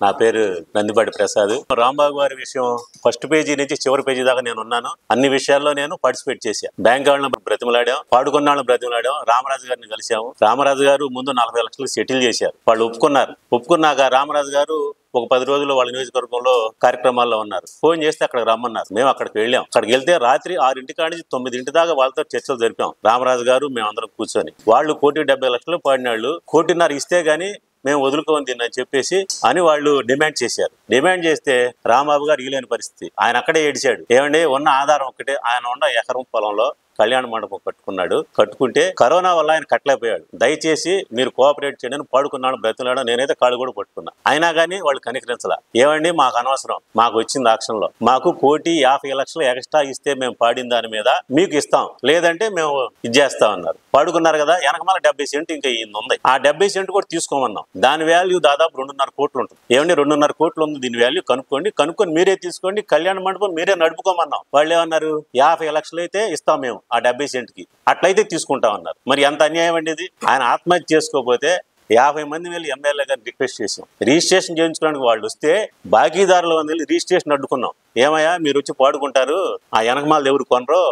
నా పేరు నందిపాటి ప్రసాద్. రాంబాబు గారి విషయం ఫస్ట్ పేజీ నుంచి చివరి పేజీ దాకా నేను ఉన్నాను. అన్ని విషయాల్లో నేను పార్టిసిపేట్ చేశాను. బ్యాంక్ వాళ్ళని బ్రతిమలాడాం, పాడుకున్న వాళ్ళని బ్రతిమలాడాం, రామరాజు గారిని కలిసాము. రామరాజు గారు ముందు 40 లక్షలు సెటిల్ చేశారు. వాళ్ళు ఒప్పుకున్నారు. ఒప్పుకున్నాక రామరాజు గారు ఒక 10 రోజులు వాళ్ళ నియోజకవర్గంలో కార్యక్రమాల్లో ఉన్నారు. ఫోన్ చేస్తే అక్కడికి రమ్మన్నారు. మేము అక్కడికి వెళ్ళాం. అక్కడికి వెళ్తే రాత్రి 6 కాడి నుంచి 9 దాకా వాళ్ళతో చర్చలు జరిపాం. రామరాజు గారు మేమందరం కూర్చొని వాళ్ళు 1,70,00,000 పాడినాళ్ళు, 1,50,00,000 ఇస్తే గానీ మేము వదులుకోని దీన్ని అని చెప్పేసి అని వాళ్ళు డిమాండ్ చేశారు. డిమాండ్ చేస్తే రాంబాబు గారు ఈలేని పరిస్థితి. ఆయన అక్కడే ఏడిచాడు. ఏమండి, ఉన్న ఆధారం ఒక్కటే, ఆయన ఉన్న ఎకరం పొలంలో కళ్యాణ మండపం కట్టుకున్నాడు. కట్టుకుంటే కరోనా వల్ల ఆయన కట్టలేకపోయాడు. దయచేసి మీరు కోఆపరేట్ చేయండి అని పాడుకున్నాడు, బ్రతిలాడు. నేనైతే కాళ్ళు కూడా పట్టుకున్నా. అయినా కానీ వాళ్ళు కనికరించలా. ఏమండి, మాకు అనవసరం, మాకు వచ్చింది ఆక్షన్లో మాకు 1,50,00,000 ఎక్స్ట్రా ఇస్తే మేము పాడిన దాని మీద మీకు ఇస్తాం, లేదంటే మేము ఇది చేస్తాం అన్నారు. పాడుకున్నారు కదా, వెనకమాల 70 సెంట్ ఇంకా ఉంది. ఆ 70 సెంట్ కూడా తీసుకోమన్నాం. దాని వాల్యూ దాదాపు 2.5 కోట్లు ఉంటుంది. ఏమండి, 2.5 కోట్లు ఉంది, దీని వాల్యూ కనుక్కొని మీరే తీసుకోండి, కళ్యాణ మండపం మీరే నడుపుకోమన్నాం. వాళ్ళు ఏమన్నారు, 50,00,000 అయితే ఇస్తాం మేము ఆ 70 సెంట్కి, అట్లయితే తీసుకుంటామన్నారు. మరి ఎంత అన్యాయం అండి ఇది. ఆయన ఆత్మహత్య చేసుకోకపోతే 50 మంది వెళ్ళి ఎమ్మెల్యే గారిని రిక్వెస్ట్ చేసాం. రిజిస్ట్రేషన్ చేయించుకోవడానికి వాళ్ళు వస్తే బాకీదారుల వెళ్ళి రిజిస్ట్రేషన్ అడ్డుకున్నాం. ఏమయ్యా, మీరు వచ్చి పాడుకుంటారు, ఆ వెనకమాల ఎవరు కొనరో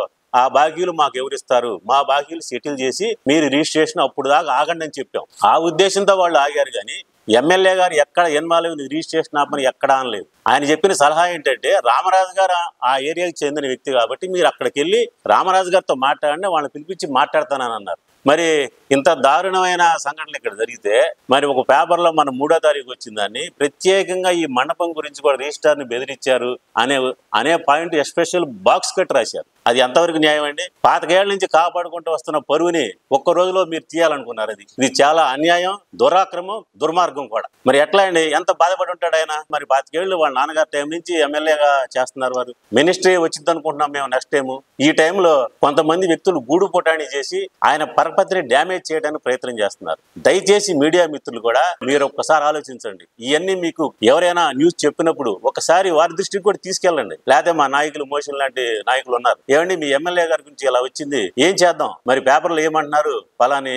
ఆ బాకీలు మాకు ఎవరిస్తారు, మా బాకీలు సెటిల్ చేసి మీరు రిజిస్ట్రేషన్ అప్పుడు దాకా ఆగండి అని చెప్పాం. ఆ ఉద్దేశంతో వాళ్ళు ఆగారు. కానీ ఎమ్మెల్యే గారు ఎక్కడ ఎన్మాలు రిజిస్ట్రేషన్ ఆపని ఎక్కడ అనలేదు. ఆయన చెప్పిన సలహా ఏంటంటే, రామరాజు గారు ఆ ఏరియాకి చెందిన వ్యక్తి కాబట్టి మీరు అక్కడికి వెళ్ళి రామరాజు గారితో మాట్లాడండి, వాళ్ళని పిలిపించి మాట్లాడతానని అన్నారు. మరి ఇంత దారుణమైన సంఘటనలు ఇక్కడ జరిగితే మరి ఒక పేపర్లో మన 3వ తారీఖు వచ్చిందాన్ని ప్రత్యేకంగా ఈ మండపం గురించి కూడా రిజిస్ట్రార్ని బెదిరించారు అనే పాయింట్ ఎస్పెషల్ బాక్స్ కట్టి రాశారు. అది ఎంతవరకు న్యాయం అండి? 25 ఏళ్ల నుంచి కాపాడుకుంటూ వస్తున్న పరువుని ఒక్క రోజులో మీరు తీయాలనుకున్నారు. ఇది చాలా అన్యాయం, దురాక్రమం, దుర్మార్గం కూడా. మరి ఎట్లా అండి, ఎంత బాధపడి ఉంటాడు ఆయన. మరి 25 ఏళ్ళు వాళ్ళ నాన్నగారి టైం నుంచి ఎమ్మెల్యేగా చేస్తున్నారు. వారు మినిస్ట్రీ వచ్చింది అనుకుంటున్నాం మేము నెక్స్ట్ టైము. ఈ టైంలో కొంతమంది వ్యక్తులు గూడు పుటాణి చేసి ఆయన పరపతిని డ్యామేజ్ చేయడానికి ప్రయత్నం చేస్తున్నారు. దయచేసి మీడియా మిత్రులు కూడా మీరు ఒక్కసారి ఆలోచించండి. ఇవన్నీ మీకు ఎవరైనా న్యూస్ చెప్పినప్పుడు ఒకసారి వారి దృష్టికి కూడా తీసుకెళ్ళండి. లేకపోతే మా నాయకులు, మోషన్ లాంటి నాయకులు ఉన్నారు, ఏమండి మీ ఎమ్మెల్యే గారి గురించి ఇలా వచ్చింది, ఏం చేద్దాం, మరి పేపర్లు ఏమంటున్నారు ఫలాని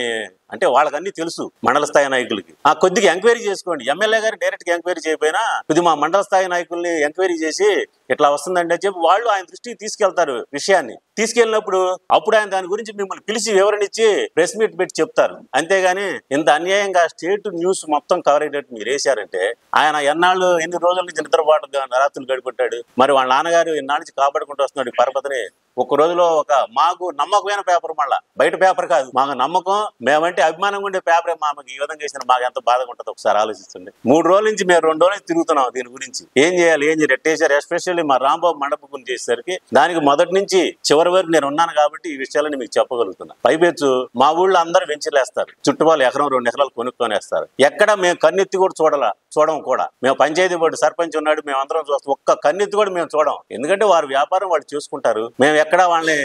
అంటే వాళ్ళకి అన్ని తెలుసు. మండల స్థాయి నాయకులకి కొద్దిగా ఎంక్వైరీ చేసుకోండి. ఎమ్మెల్యే గారు డైరెక్ట్ గా ఎంక్వైరీ చేయకపోయినా ఇది మా మండల స్థాయి నాయకుల్ని ఎంక్వైరీ చేసి ఇట్లా వస్తుందండి అని చెప్పి వాళ్ళు ఆయన దృష్టికి తీసుకెళ్తారు. విషయాన్ని తీసుకెళ్ళినప్పుడు అప్పుడు ఆయన దాని గురించి మిమ్మల్ని పిలిచి వివరణ ఇచ్చి ప్రెస్ మీట్ పెట్టి చెప్తారు. అంతేగాని ఇంత అన్యాయంగా స్టేట్ న్యూస్ మొత్తం కవర్ అయ్యేటట్టు మీరు వేశారంటే ఆయన ఎన్ని రోజుల నుంచి నిద్రపాటుగా రాత్రులు గడిపెట్టాడు. మరి వాళ్ళ నాన్నగారు ఎన్నాళ్ళ నుంచి కాపాడుకుంటూ వస్తున్నాడు పరపతిని. ఒక రోజులో మాకు నమ్మకమైన పేపర్, మళ్ళా బయట పేపర్ కాదు, మాకు నమ్మకం, మేమంటే అభిమానంగా ఉండే పేపరే మాకు ఈ విధంగా చేసిన మాకు ఎంత బాధగా ఉంటుందో ఒకసారి ఆలోచిస్తుంది. 3 రోజుల నుంచి మేము 2 రోజులు తిరుగుతున్నాం దీని గురించి. ఏం చేయాలి, రెట్టేశారు. ఎస్పెషల్లీ మా రాంబాబు మండపం గురించి చేసేసరికి దానికి మొదటి నుంచి చివరి వరకు నేను ఉన్నాను కాబట్టి ఈ విషయాలని మీకు చెప్పగలుగుతున్నా. పైపెచ్చు మా ఊళ్ళో అందరూ వెంచర్లేస్తారు, చుట్టుపక్కల ఎకరం 2 ఎకరాలు కొనుక్కొనేస్తారు. ఎక్కడ మేము కన్నెత్తి కూడా చూడడం కూడా. మేము పంచాయతీ బోర్డు సర్పంచ్ ఉన్నాడు, మేము అందరం చూస్తాం, ఒక్క కన్నెత్తి కూడా మేము చూడం. ఎందుకంటే వారి వ్యాపారం వాళ్ళు చేసుకుంటారు. మేము ఎక్కడా వాళ్ళని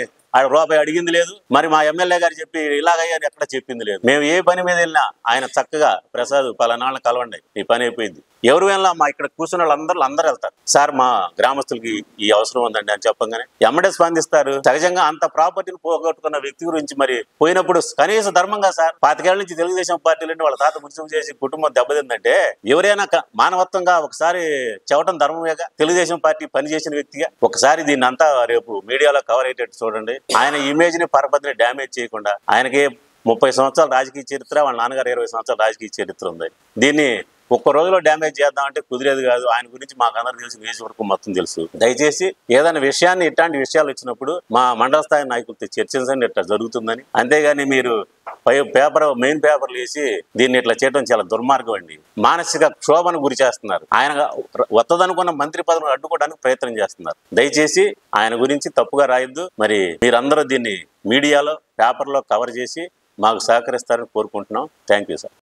రూపాయి అడిగింది లేదు. మరి మా ఎమ్మెల్యే గారు చెప్పి ఇలాగయ్యాని ఎక్కడ చెప్పింది లేదు. మేము ఏ పని మీద వెళ్ళినా ఆయన చక్కగా ప్రసాద్ పలానాళ్ళని కలవండి, ఈ పని అయిపోయింది. ఎవరు వెళ్ళినా మా ఇక్కడ కూర్చున్న వాళ్ళందరూ వెళ్తారు. సార్ మా గ్రామస్తులకి ఈ అవసరం ఉందండి అని చెప్పగానే ఎమ్మడే స్పందిస్తారు. సహజంగా అంత ప్రాపర్టీని పోగొట్టుకున్న వ్యక్తి గురించి మరి పోయినప్పుడు కనీస ధర్మంగా సార్ 25 ఏళ్ల నుంచి తెలుగుదేశం పార్టీలో వాళ్ళ తాత ముఖ్యం చేసి కుటుంబం దెబ్బతిందంటే ఎవరైనా మానవత్వంగా ఒకసారి చెప్పడం ధర్మమేగా. తెలుగుదేశం పార్టీ పనిచేసిన వ్యక్తిగా ఒకసారి దీన్ని అంతా రేపు మీడియాలో కవర్ అయ్యేటట్టు చూడండి. ఆయన ఇమేజ్ ని, పరపతిని డ్యామేజ్ చేయకుండా. ఆయనకి 30 సంవత్సరాల రాజకీయ చరిత్ర, వాళ్ళ నాన్నగారు 20 సంవత్సరాల రాజకీయ చరిత్ర ఉంది. దీన్ని ఒక్క రోజులో డ్యామేజ్ చేద్దామంటే కుదిరేది కాదు. ఆయన గురించి మాకు అందరూ తెలుసు, నియోజకవర్గం మొత్తం తెలుసు. దయచేసి ఏదైనా విషయాన్ని, ఇట్లాంటి విషయాలు వచ్చినప్పుడు మా మండల స్థాయి నాయకులతో చర్చించండి, ఇట్లా జరుగుతుందని. అంతేగాని మీరు మెయిన్ పేపర్లు వేసి దీన్ని ఇట్లా చేయడం చాలా దుర్మార్గం అండి. మానసిక క్షోభను గురి చేస్తున్నారు. ఆయన వత్తదనుకున్న మంత్రి పదవిని అడ్డుకోవడానికి ప్రయత్నం చేస్తున్నారు. దయచేసి ఆయన గురించి తప్పుగా రాయొద్దు. మరి మీరందరూ దీన్ని మీడియాలో, పేపర్లో కవర్ చేసి మాకు సహకరిస్తారని కోరుకుంటున్నాం. Thank you sir.